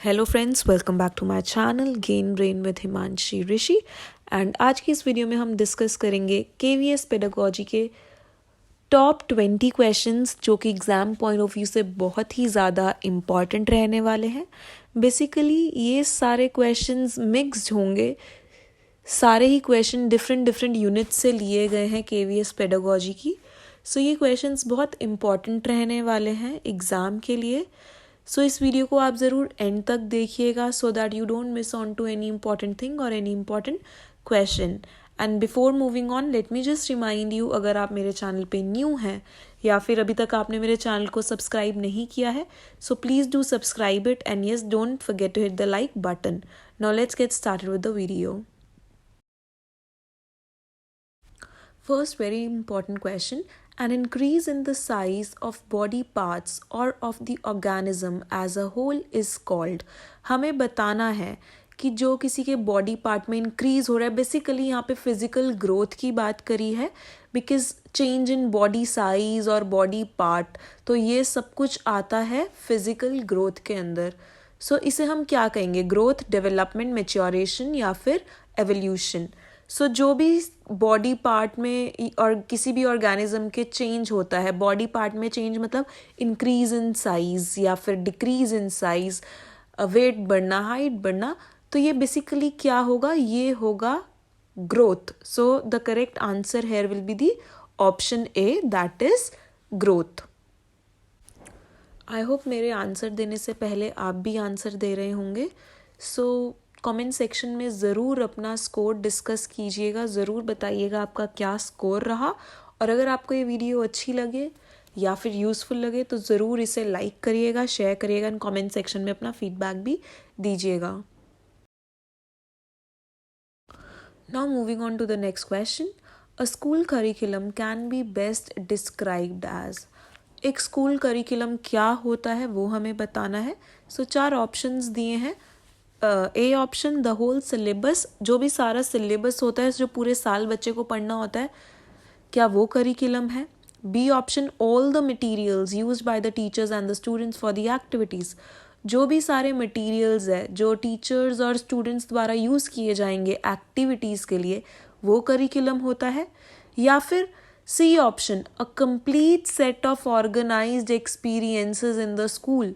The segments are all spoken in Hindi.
Hello friends, welcome back to my channel gain brain with Himanshi Rishi. And आज की इस वीडियो में हम डिस्कस करेंगे केवीएस पेडागोजी के टॉप 20 क्वेश्चंस जो कि एग्ज़ाम पॉइंट ऑफ व्यू से बहुत ही ज़्यादा इम्पॉर्टेंट रहने वाले हैं। बेसिकली ये सारे क्वेश्चंस मिक्स्ड होंगे, सारे ही क्वेश्चन डिफरेंट यूनिट से लिए गए हैं केवीएस पेडागोजी की। सो ये क्वेश्चंस बहुत इम्पॉर्टेंट रहने वाले हैं एग्ज़ाम के लिए। सो इस वीडियो को आप ज़रूर एंड तक देखिएगा so that you don't miss on to any important thing और any important question. And before moving on let me just remind you, अगर आप मेरे चैनल पे न्यू हैं या फिर अभी तक आपने मेरे चैनल को सब्सक्राइब नहीं किया है, so please do subscribe it and yes don't forget to hit the like button. Now let's get started with the video. First, very important question. An increase in the size of body parts or of the organism as a whole is called. हमें बताना है कि जो किसी के बॉडी पार्ट में इंक्रीज हो रहा है, बेसिकली यहाँ पे फिजिकल ग्रोथ की बात करी है, because change in body size और बॉडी पार्ट, तो ये सब कुछ आता है फिजिकल ग्रोथ के अंदर। सो इसे हम क्या कहेंगे, ग्रोथ, डेवलपमेंट, मैच्योरेशन या फिर एवोल्यूशन। सो जो भी बॉडी पार्ट में और किसी भी ऑर्गेनिज्म के चेंज होता है, बॉडी पार्ट में चेंज मतलब इंक्रीज इन साइज या फिर डिक्रीज इन साइज, वेट बढ़ना, हाइट बढ़ना, तो ये बेसिकली क्या होगा, ये होगा growth. So the correct answer here will be the option A, that is growth. I hope मेरे आंसर देने से पहले आप भी आंसर दे रहे होंगे। सो कमेंट सेक्शन में ज़रूर अपना स्कोर डिस्कस कीजिएगा, ज़रूर बताइएगा आपका क्या स्कोर रहा। और अगर आपको ये वीडियो अच्छी लगे या फिर यूज़फुल लगे तो ज़रूर इसे लाइक करिएगा, शेयर करिएगा एंड कमेंट सेक्शन में अपना फीडबैक भी दीजिएगा। Now moving on to the next question. A school curriculum can be best described as. एक स्कूल करिकुलम क्या होता है वो हमें बताना है। सो 4 ऑप्शंस दिए हैं। A option the whole syllabus, जो भी सारा सिलेबस होता है जो पूरे साल बच्चे को पढ़ना होता है, क्या वो करिकुलम है। B option all the materials used by the teachers and the students for the activities, जो भी सारे मटेरियल्स है जो टीचर्स और स्टूडेंट्स द्वारा यूज़ किए जाएंगे एक्टिविटीज़ के लिए, वो करिकुलम होता है। या फिर C option a complete set of organised experiences in the school,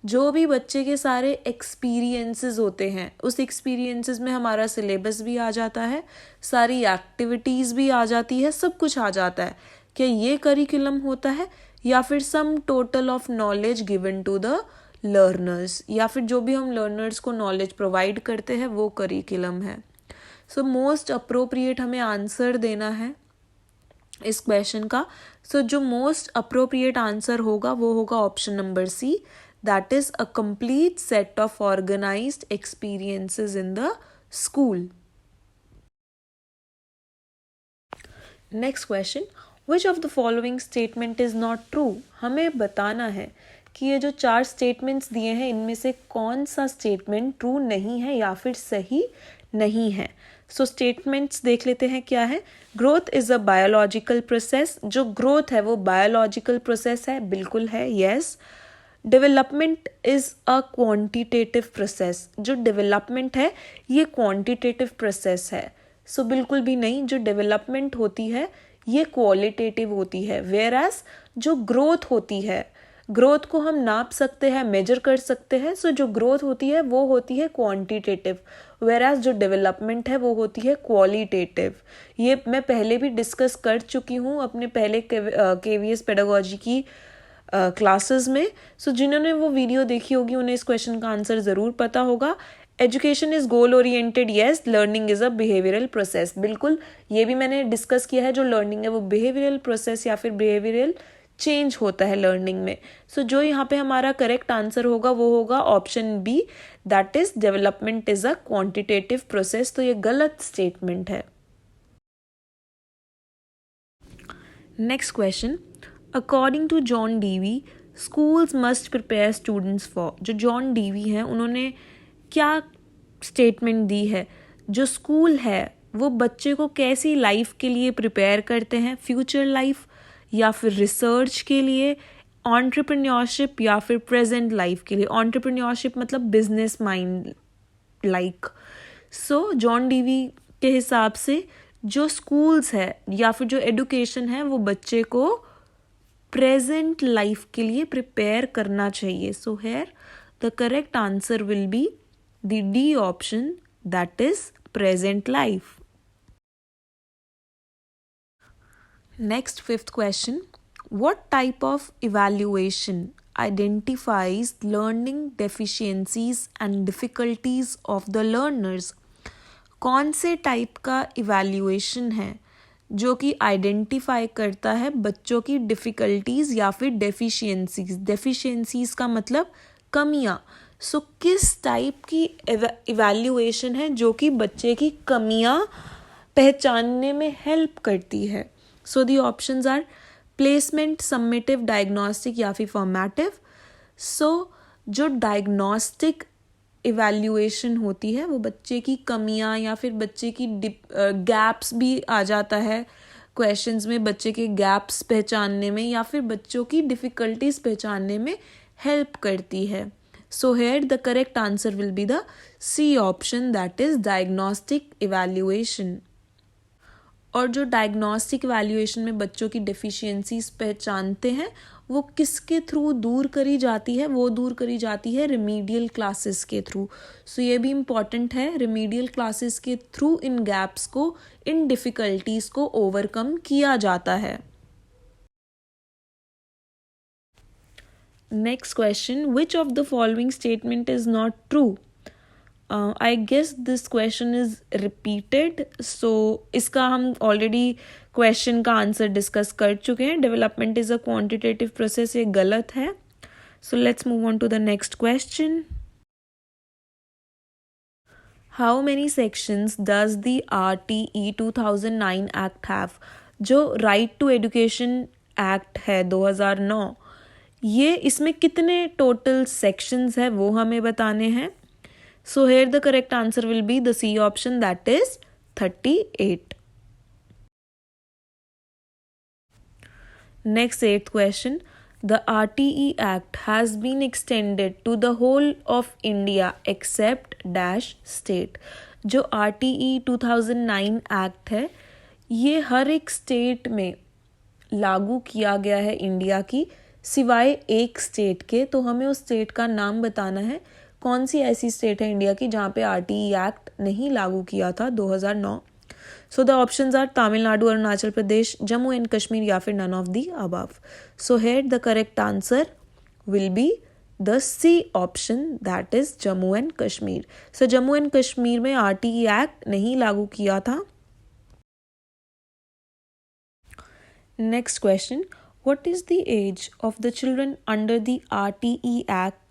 जो भी बच्चे के सारे एक्सपीरियंसेस होते हैं, उस एक्सपीरियंसेस में हमारा सिलेबस भी आ जाता है, सारी एक्टिविटीज़ भी आ जाती है, सब कुछ आ जाता है, क्या ये करिकुलम होता है। या फिर sum total of knowledge given to the learners, या फिर जो भी हम लर्नर्स को नॉलेज प्रोवाइड करते हैं वो करिकुलम है। सो मोस्ट अप्रोप्रिएट हमें आंसर देना है इस क्वेश्चन का। सो जो मोस्ट अप्रोप्रिएट आंसर होगा वो होगा option number C, that is a complete set of organized experiences in the school. Next question, which of the following statement is not true? हमें बताना है कि ये जो 4 स्टेटमेंट्स दिए हैं इनमें से कौन सा स्टेटमेंट ट्रू नहीं है या फिर सही नहीं है। सो स्टेटमेंट्स देख लेते हैं क्या है। Growth is a biological process, जो ग्रोथ है वो बायोलॉजिकल प्रोसेस है, बिल्कुल है, yes. Development is a quantitative process, जो डेवलपमेंट है ये क्वांटिटेटिव प्रोसेस है। सो बिल्कुल भी नहीं, जो डेवलपमेंट होती है ये क्वालिटेटिव होती है। वेयर एज जो ग्रोथ होती है, ग्रोथ को हम नाप सकते हैं, मेजर कर सकते हैं। सो जो ग्रोथ होती है वो होती है क्वांटिटेटिव, वेयर एज जो डेवलपमेंट है वो होती है क्वालिटेटिव। ये मैं पहले भी डिस्कस कर चुकी हूँ अपने पहले केवीएस पेडागोजी की क्लासेस में। सो जिन्होंने वो वीडियो देखी होगी उन्हें इस क्वेश्चन का आंसर ज़रूर पता होगा। Education is goal oriented, yes. Learning is a behavioural process, बिल्कुल ये भी मैंने डिस्कस किया है। जो लर्निंग है वो बिहेवियरल प्रोसेस या फिर बिहेवियरल चेंज होता है लर्निंग में। सो जो यहाँ पे हमारा करेक्ट आंसर होगा वो होगा option B, that is development is a quantitative process. तो ये गलत स्टेटमेंट है। Next question, according to John Dewey schools must prepare students for. जो जॉन डीवी हैं उन्होंने क्या स्टेटमेंट दी है, जो स्कूल है वो बच्चे को कैसी लाइफ के लिए प्रिपेयर करते हैं, फ्यूचर लाइफ या फिर रिसर्च के लिए, एंटरप्रेन्योरशिप या फिर प्रेजेंट लाइफ के लिए? एंटरप्रेन्योरशिप मतलब बिजनेस माइंड लाइक। सो जॉन डीवी के हिसाब से जो स्कूल्स है या फिर जो एडुकेशन है वो बच्चे को प्रेजेंट लाइफ के लिए प्रिपेयर करना चाहिए। सो here the correct answer will be the D option, that is present life. Next, fifth question. What type of evaluation identifies learning deficiencies and difficulties of the learners? कौन से टाइप का इवैल्यूएशन है जो कि आइडेंटिफाई करता है बच्चों की डिफ़िकल्टीज या फिर डेफिशिएंसीज का मतलब कमियां। सो किस टाइप की इवैल्यूएशन है जो कि बच्चे की कमियां पहचानने में हेल्प करती है? So the options are placement, summative, diagnostic या फिर फॉर्मेटिव। सो जो डायग्नोस्टिक इवैल्यूएशन होती है वो बच्चे की कमियां या फिर बच्चे की गैप्स भी आ जाता है क्वेश्चंस में, बच्चे के गैप्स पहचानने में या फिर बच्चों की डिफ़िकल्टीज पहचानने में हेल्प करती है। So here the correct answer will be the C option, that is diagnostic evaluation. और जो डायग्नोस्टिक इवैल्यूएशन में बच्चों की डेफिशिएंसीज पहचानते हैं वो किसके थ्रू दूर करी जाती है? वो दूर करी जाती है रिमीडियल क्लासेस के थ्रू। सो ये भी इम्पॉर्टेंट है, रिमीडियल क्लासेस के थ्रू इन गैप्स को, इन डिफ़िकल्टीज को ओवरकम किया जाता है। Next question, which of the following statement is not true? I guess this question is repeated, so इसका हम already question का आंसर डिस्कस कर चुके हैं। Development is a quantitative process, ये गलत है। So let's move on to the next question. How many sections does the RTE 2009 act have? जो राइट टू एजुकेशन एक्ट है 2009, ये इसमें कितने टोटल सेक्शंस है वो हमें बताने हैं। So here the correct answer will be the C option, that is 38. Next, eighth question. The RTE Act has been extended to the whole of India except dash state. जो RTE 2009 Act है ये हर एक स्टेट में लागू किया गया है इंडिया की, सिवाय एक स्टेट के। तो हमें उस स्टेट का नाम बताना है, कौन सी ऐसी स्टेट है इंडिया की जहाँ पे RTE एक्ट नहीं लागू किया था 2009। So the options are Tamil Nadu, Arunachal Pradesh, Jammu and Kashmir या फिर none of the above. So here the correct answer will be the C option, that is Jammu and Kashmir. So Jammu and Kashmir में RTE एक्ट नहीं लागू किया था। Next question, what is the age of the children under the RTE act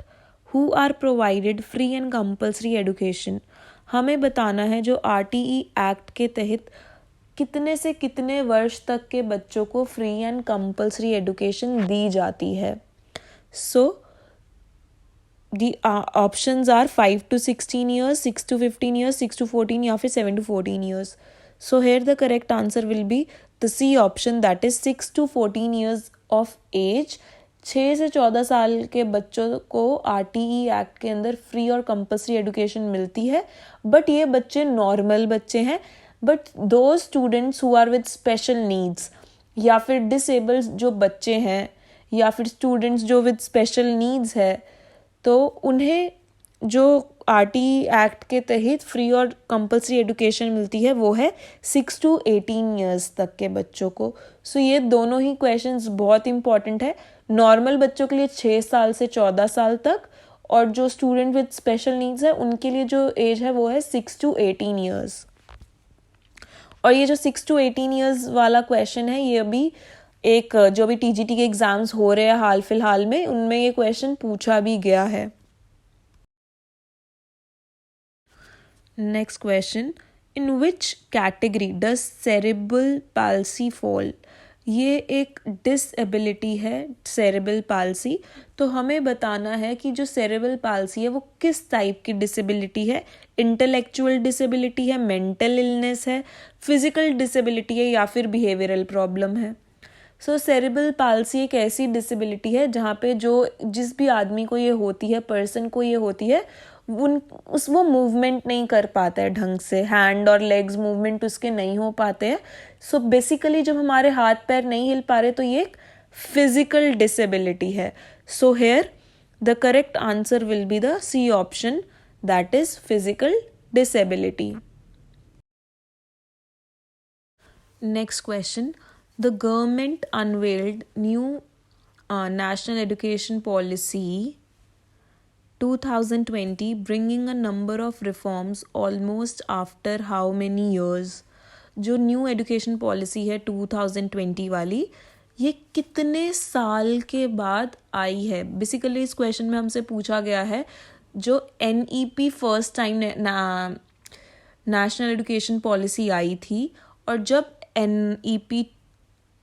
who are provided free and compulsory education? हमें बताना है जो RTE एक्ट के तहत कितने से कितने वर्ष तक के बच्चों को फ्री एंड कंपल्सरी एजुकेशन दी जाती है। So the options are 5 to 16 years, 6 to 15 years, 6 to 14 या फिर 7 to 14 years. So here the correct answer will be the C option, that is 6 to 14 years of age. 6 से 14 साल के बच्चों को RTE एक्ट के अंदर फ्री और कंपल्सरी एजुकेशन मिलती है, बट ये बच्चे नॉर्मल बच्चे हैं। But to students who are with special needs या फिर डिसेबल्ड जो बच्चे हैं या फिर स्टूडेंट्स जो विद स्पेशल नीड्स है, तो उन्हें जो RTE एक्ट के तहत फ्री और कंपल्सरी एजुकेशन मिलती है वो है 6 to 18 ईयर्स तक के बच्चों को। सो ये दोनों ही क्वेश्चंस बहुत इंपॉर्टेंट है। नॉर्मल बच्चों के लिए 6 साल से 14 साल तक, और जो स्टूडेंट विद स्पेशल नीड्स है उनके लिए जो एज है वो है 6 to 18 ईयर्स। और ये जो 6 to 18 ईयर्स वाला क्वेश्चन है ये अभी एक जो भी TGT के एग्जाम्स हो रहे हैं हाल फिलहाल में, उनमें ये क्वेश्चन पूछा भी गया है। Next question, in which category does cerebral palsy fall? ये एक डिसेबिलिटी है, सेरेब्रल पाल्सी। तो हमें बताना है कि जो सेरेब्रल पाल्सी है वो किस टाइप की डिसेबिलिटी है। इंटेलेक्चुअल डिसेबिलिटी है, मेंटल इलनेस है, फिजिकल डिसेबिलिटी है या फिर बिहेवियरल प्रॉब्लम है। सो सेरेब्रल पाल्सी एक ऐसी डिसेबिलिटी है जहाँ पे जिस भी आदमी को ये होती है, पर्सन को ये होती है, वो मूवमेंट नहीं कर पाता है ढंग से, हैंड और लेग्स मूवमेंट उसके नहीं हो पाते हैं. सो बेसिकली जब हमारे हाथ पैर नहीं हिल पा रहे तो ये एक फिजिकल डिसेबिलिटी है. So here the correct answer will be the C option, that is physical disability. Next question. The government unveiled new National Education Policy 2020, bringing a number of reforms almost after how many years? जो न्यू एजुकेशन पॉलिसी है 2020 वाली, ये कितने साल के बाद आई है? बेसिकली इस क्वेश्चन में हमसे पूछा गया है जो NEP first time national education policy आई थी और जब NEP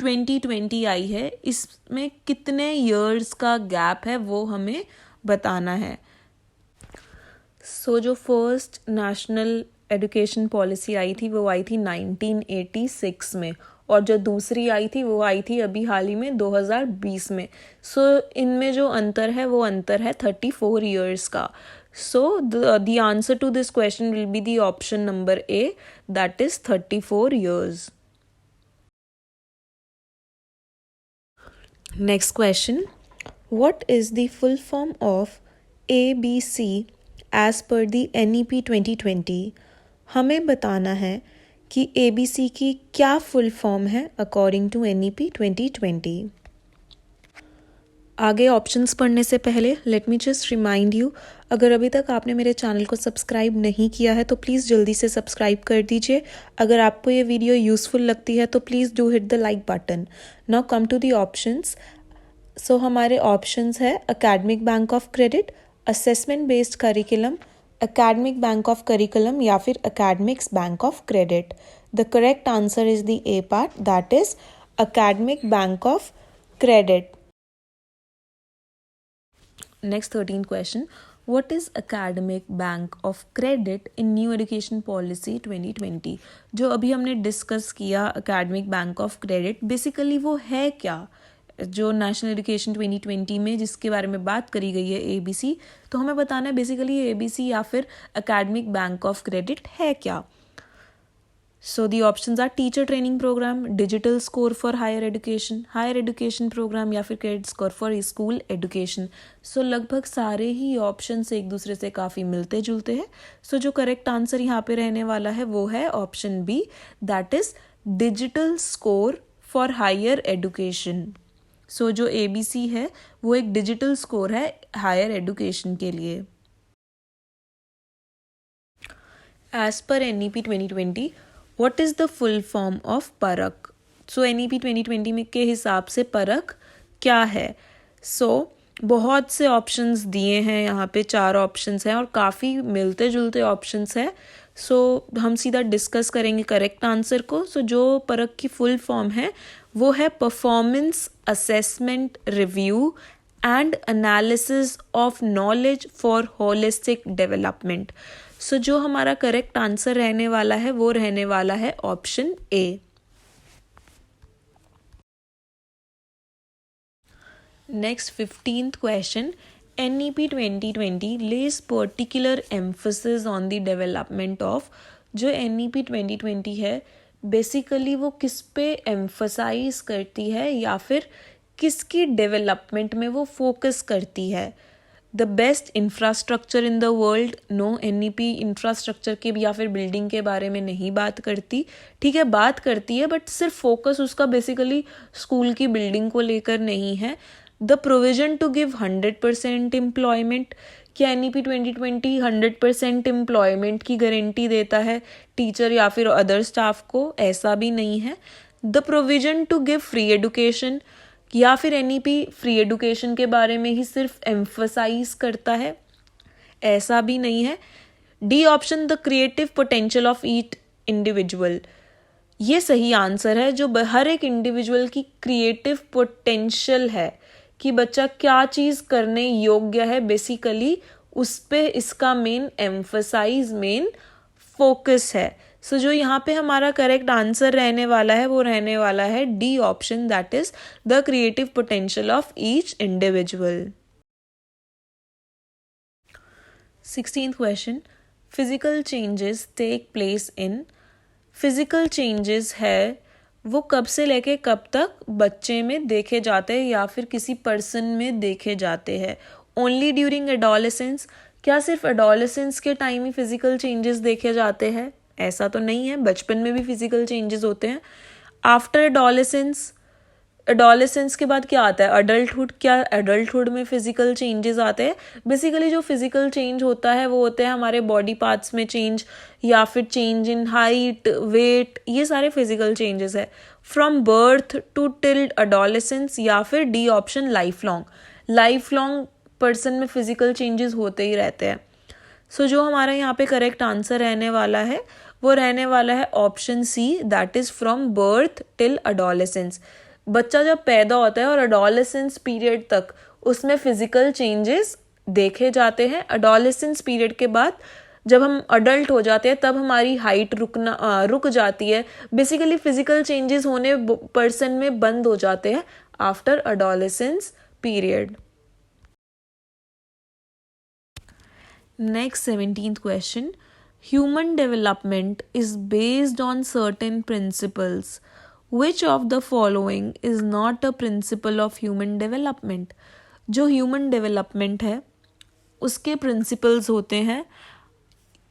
2020 आई है, इसमें कितने इयर्स का गैप है वो हमें बताना है. सो जो फर्स्ट नेशनल एजुकेशन पॉलिसी आई थी वो आई थी 1986 में, और जो दूसरी आई थी वो आई थी अभी हाल ही में 2020 में. सो इनमें जो अंतर है वो अंतर है 34 इयर्स का. So the answer to this question will be the option number A, that is 34 years. Next question. What is the full form of ABC as per the NEP 2020? हमें बताना है कि ABC की क्या फुल फॉर्म है अकॉर्डिंग टू NEP 2020. आगे ऑप्शंस पढ़ने से पहले late me just remind you, अगर अभी तक आपने मेरे चैनल को सब्सक्राइब नहीं किया है तो प्लीज़ जल्दी से सब्सक्राइब कर दीजिए. अगर आपको ये वीडियो यूज़फुल लगती है तो please do hit the like button. Now come to the options. So हमारे ऑप्शंस है academic bank of credit, assessment based curriculum, academic bank of curriculum या फिर academics bank of credit. The correct answer is the A part, that is academic bank of credit. Next 13th question. What is Academic Bank of Credit in New Education Policy 2020? जो अभी हमने डिस्कस किया Academic Bank of Credit, basically वो है क्या? जो नेशनल एजुकेशन 2020 में जिसके बारे में बात करी गई है ABC, तो हमें बताना है बेसिकली ABC या फिर एकेडमिक बैंक ऑफ क्रेडिट है क्या. So the options are teacher training programme, digital score for higher education programme या फिर credit score for school education. So लगभग सारे ही ऑप्शंस एक दूसरे से काफ़ी मिलते जुलते हैं. सो जो करेक्ट आंसर यहाँ पे रहने वाला है वो है option B, that is digital score for higher education. So जो ABC है वो एक डिजिटल स्कोर है हायर एजुकेशन के लिए. एज पर NEP 2020, what is the full form of PARAKH? So NEP 2020 में के हिसाब से परख क्या है? सो बहुत से ऑप्शंस दिए हैं यहाँ पे, 4 ऑप्शंस हैं और काफ़ी मिलते जुलते ऑप्शंस हैं. सो हम सीधा डिस्कस करेंगे करेक्ट आंसर को. सो जो परख की फुल फॉर्म है वो है performance assessment review and analysis of knowledge for holistic development. So जो हमारा करेक्ट आंसर रहने वाला है वो रहने वाला है option A. Next 15th question. NEP 2020 lays particular emphasis on the development of. जो NEP 2020 है बेसिकली वो किस पे एम्फसाइज करती है या फिर किसकी डेवलपमेंट में वो फोकस करती है? The best infrastructure in the world. No, NEP infrastructure के या फिर बिल्डिंग के बारे में नहीं बात करती. ठीक है, बात करती है बट सिर्फ फोकस उसका बेसिकली स्कूल की बिल्डिंग को लेकर नहीं है. The provision to give 100% employment. क्या NEP 2020 100% एम्प्लॉयमेंट की गारंटी देता है टीचर या फिर अदर स्टाफ को? ऐसा भी नहीं है. The provision to give free education, या फिर NEP फ्री एजुकेशन के बारे में ही सिर्फ एम्फसाइज करता है? ऐसा भी नहीं है. D option, the creative potential of each individual. ये सही आंसर है. जो हर एक इंडिविजुअल की क्रिएटिव पोटेंशियल है कि बच्चा क्या चीज़ करने योग्य है, बेसिकली उस पे इसका मेन एम्फसाइज, मेन फोकस है. सो जो यहाँ पे हमारा करेक्ट आंसर रहने वाला है वो रहने वाला है D option, that is the creative potential of each individual. 16th question, physical changes take place in. Physical changes है वो कब से लेके कब तक बच्चे में देखे जाते हैं या फिर किसी पर्सन में देखे जाते हैं? Only during adolescence? क्या सिर्फ एडोलेसेंस के टाइम ही फिजिकल चेंजेस देखे जाते हैं? ऐसा तो नहीं है, बचपन में भी फिजिकल चेंजेस होते हैं। आफ्टर एडोलेसेंस, एडोलेसेंस के बाद क्या आता है? अडल्टहुड। क्या एडल्टहुड में फिजिकल चेंजेस आते हैं? बेसिकली जो फिजिकल चेंज होता है वो होते हैं हमारे बॉडी पार्ट्स में चेंज या फिर चेंज इन हाइट, वेट, ये सारे फिजिकल चेंजेस है। From birth to till adolescence या फिर D option life long. Life long person में फिजिकल चेंजेस होते ही रहते हैं। सो जो हमारा यहाँ पे करेक्ट आंसर रहने वाला है वो रहने वाला है option C, that is from birth till adolescence. बच्चा जब पैदा होता है और एडोलेसेंस पीरियड तक उसमें फिजिकल चेंजेस देखे जाते हैं। एडोलेसेंस पीरियड के बाद जब हम अडल्ट हो जाते हैं तब हमारी हाइट रुक जाती है। बेसिकली फिजिकल चेंजेस होने पर्सन में बंद हो जाते हैं after adolescence period. Next 17th question, human development is based on certain principles, which of the following is not a principle of human development? जो ह्यूमन डेवलपमेंट है उसके प्रिंसिपल्स होते हैं,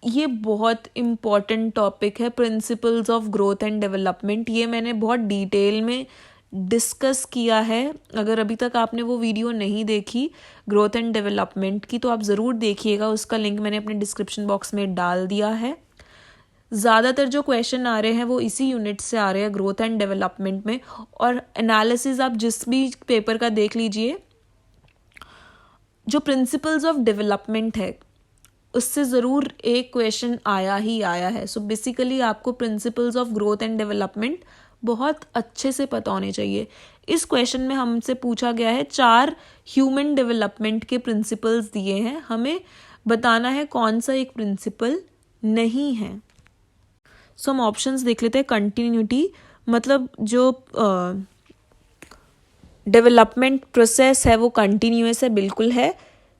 ये बहुत इम्पॉर्टेंट टॉपिक है, principles of growth and development. ये मैंने बहुत डिटेल में डिस्कस किया है। अगर अभी तक आपने वो वीडियो नहीं देखी ग्रोथ एंड डेवलपमेंट की तो आप ज़रूर देखिएगा, उसका लिंक मैंने अपने डिस्क्रिप्शन बॉक्स में डाल दिया है। ज़्यादातर जो क्वेश्चन आ रहे हैं वो इसी यूनिट से आ रहे हैं, ग्रोथ एंड डेवलपमेंट में। और एनालिसिस आप जिस भी पेपर का देख लीजिए, जो प्रिंसिपल्स ऑफ डेवलपमेंट है उससे ज़रूर एक क्वेश्चन आया ही आया है। सो बेसिकली आपको principles of growth and development बहुत अच्छे से पता होने चाहिए। इस क्वेश्चन में हमसे पूछा गया है 4 ह्यूमन डेवलपमेंट के प्रिंसिपल्स दिए हैं, हमें बताना है कौन सा एक प्रिंसिपल नहीं है। सो हम ऑप्शंस देख लेते हैं। कंटिन्यूटी, मतलब जो डेवलपमेंट प्रोसेस है वो कंटिन्यूअस है, बिल्कुल है।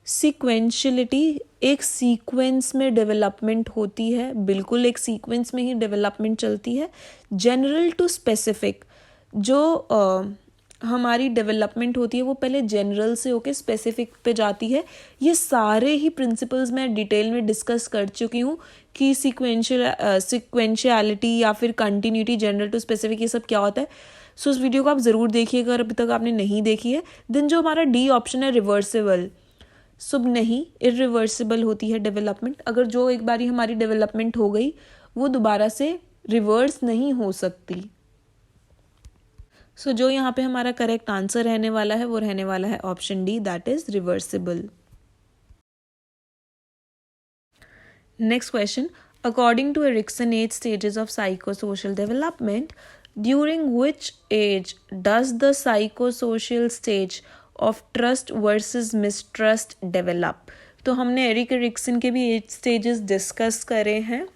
सीक्वेंशियलिटी, एक सीक्वेंस में डेवलपमेंट होती है, बिल्कुल एक सीक्वेंस में ही डेवलपमेंट चलती है। जनरल टू स्पेसिफिक, जो हमारी डेवलपमेंट होती है वो पहले जनरल से होके स्पेसिफिक पे जाती है। ये सारे ही प्रिंसिपल्स मैं डिटेल में डिस्कस कर चुकी हूँ कि सीक्वेंशियलिटी या फिर कंटिन्यूटी, जनरल टू स्पेसिफिक, ये सब क्या होता है। सो उस वीडियो को आप ज़रूर देखिएगा अगर अभी तक आपने नहीं देखी है। देन जो हमारा डी ऑप्शन है रिवर्सिबल, सुब नहीं, इरिवर्सिबल होती है डेवलपमेंट। अगर जो एक बारी हमारी डेवलपमेंट हो गई वो दोबारा से रिवर्स नहीं हो सकती। सो जो यहाँ पे हमारा करेक्ट आंसर रहने वाला है वो रहने वाला है option D, that is reversible. Next question, according to Erikson 8 stages of psychosocial development, during which age does the psychosocial stage of trust versus mistrust develop? तो हमने एरिक एरिक्सन के भी 8 stages डिस्कस करे हैं।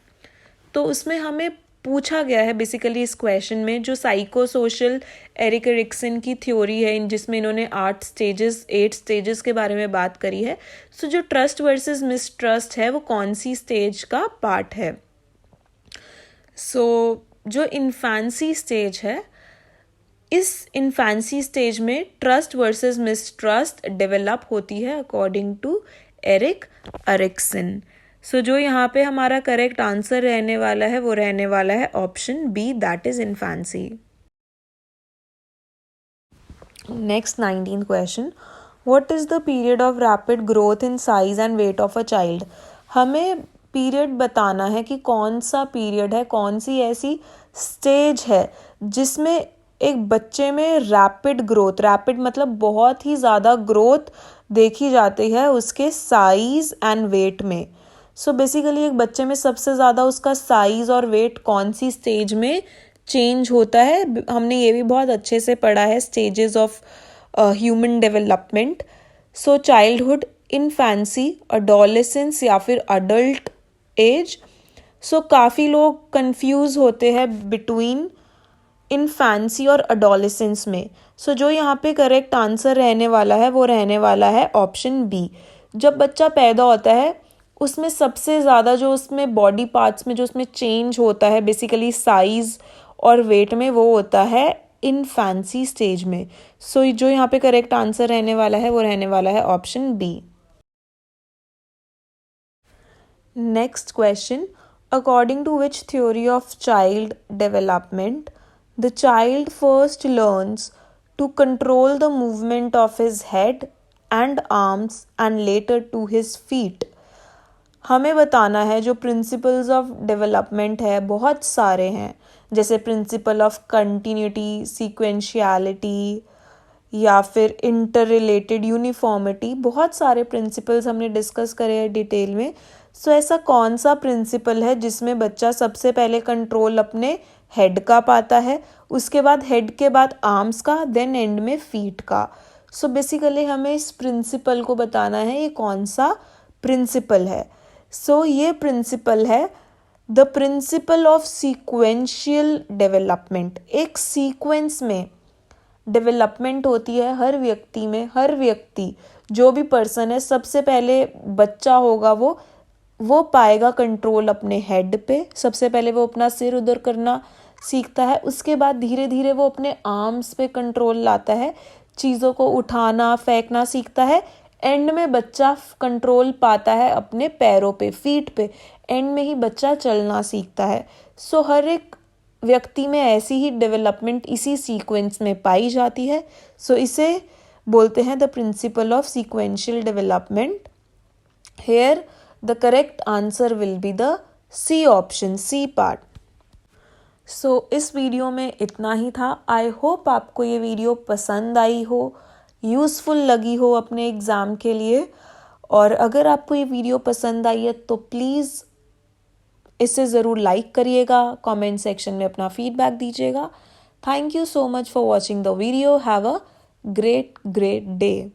तो उसमें हमें पूछा गया है बेसिकली इस क्वेश्चन में, जो साइकोसोशल एरिक एरिक्सन की थ्योरी है जिसमें इन्होंने 8 स्टेजेस के बारे में बात करी है। सो जो ट्रस्ट वर्सेस मिसट्रस्ट है वो कौन सी स्टेज का पार्ट है? सो जो इन्फेंसी स्टेज है, इस इन्फेंसी स्टेज में ट्रस्ट वर्सेस मिसट्रस्ट डेवलप होती है अकॉर्डिंग टू एरिक एरिक्सन। सो जो यहाँ पे हमारा करेक्ट आंसर रहने वाला है वो रहने वाला है option B, that is infancy. Next 19th question, what is the period of rapid growth in size and weight of a child? हमें पीरियड बताना है कि कौन सा पीरियड है, कौन सी ऐसी स्टेज है जिसमें एक बच्चे में रैपिड ग्रोथ, रैपिड मतलब बहुत ही ज़्यादा ग्रोथ देखी जाती है उसके साइज एंड वेट में। सो बेसिकली एक बच्चे में सबसे ज़्यादा उसका साइज और वेट कौन सी स्टेज में चेंज होता है? हमने ये भी बहुत अच्छे से पढ़ा है, stages of human development. So childhood, infancy, adolescence या फिर अडल्ट एज। सो काफ़ी लोग कंफ्यूज होते हैं बिटवीन इन्फेंसी और अडोलेसेंस में। सो जो यहाँ पे करेक्ट आंसर रहने वाला है वो रहने वाला है ऑप्शन बी। जब बच्चा पैदा होता है उसमें सबसे ज़्यादा जो उसमें बॉडी पार्ट्स में जो उसमें चेंज होता है बेसिकली साइज़ और वेट में, वो होता है इन्फेंसी स्टेज में। सो जो यहाँ पे करेक्ट आंसर रहने वाला है वो रहने वाला है option B. Next question, according to which theory of child development the child first learns to control the movement of his head and arms and later to his feet। हमें बताना है जो प्रिंसिपल्स ऑफ डेवलपमेंट है बहुत सारे हैं, जैसे प्रिंसिपल ऑफ कंटिन्यूटी, सीक्वेंशियलिटी या फिर इंटर रिलेटेड यूनिफॉर्मिटी, बहुत सारे प्रिंसिपल्स हमने डिस्कस करे हैं डिटेल में। सो ऐसा कौन सा प्रिंसिपल है जिसमें बच्चा सबसे पहले कंट्रोल अपने हेड का पाता है, उसके बाद हेड के बाद आर्म्स का, देन एंड में फीट का। सो बेसिकली हमें इस प्रिंसिपल को बताना है ये कौन सा प्रिंसिपल है। सो ये प्रिंसिपल है the principle of sequential development. एक सीक्वेंस में डेवलपमेंट होती है हर व्यक्ति में, हर व्यक्ति जो भी पर्सन है सबसे पहले बच्चा होगा वो पाएगा कंट्रोल अपने हेड पे। सबसे पहले वो अपना सिर उधर करना सीखता है, उसके बाद धीरे धीरे वो अपने आर्म्स पे कंट्रोल लाता है, चीज़ों को उठाना फेंकना सीखता है। एंड में बच्चा कंट्रोल पाता है अपने पैरों पे, फीट पे। एंड में ही बच्चा चलना सीखता है। सो हर एक व्यक्ति में ऐसी ही डेवलपमेंट इसी सीक्वेंस में पाई जाती है। सो इसे बोलते हैं the principle of sequential development. Here the correct answer will be the C option, C part. So इस वीडियो में इतना ही था। आई होप आपको ये वीडियो पसंद आई हो, यूज़फुल लगी हो अपने एग्ज़ाम के लिए। और अगर आपको ये वीडियो पसंद आई है तो प्लीज़ इसे ज़रूर लाइक करिएगा, कमेंट सेक्शन में अपना फीडबैक दीजिएगा। Thank you so much for watching the video. Have a great day.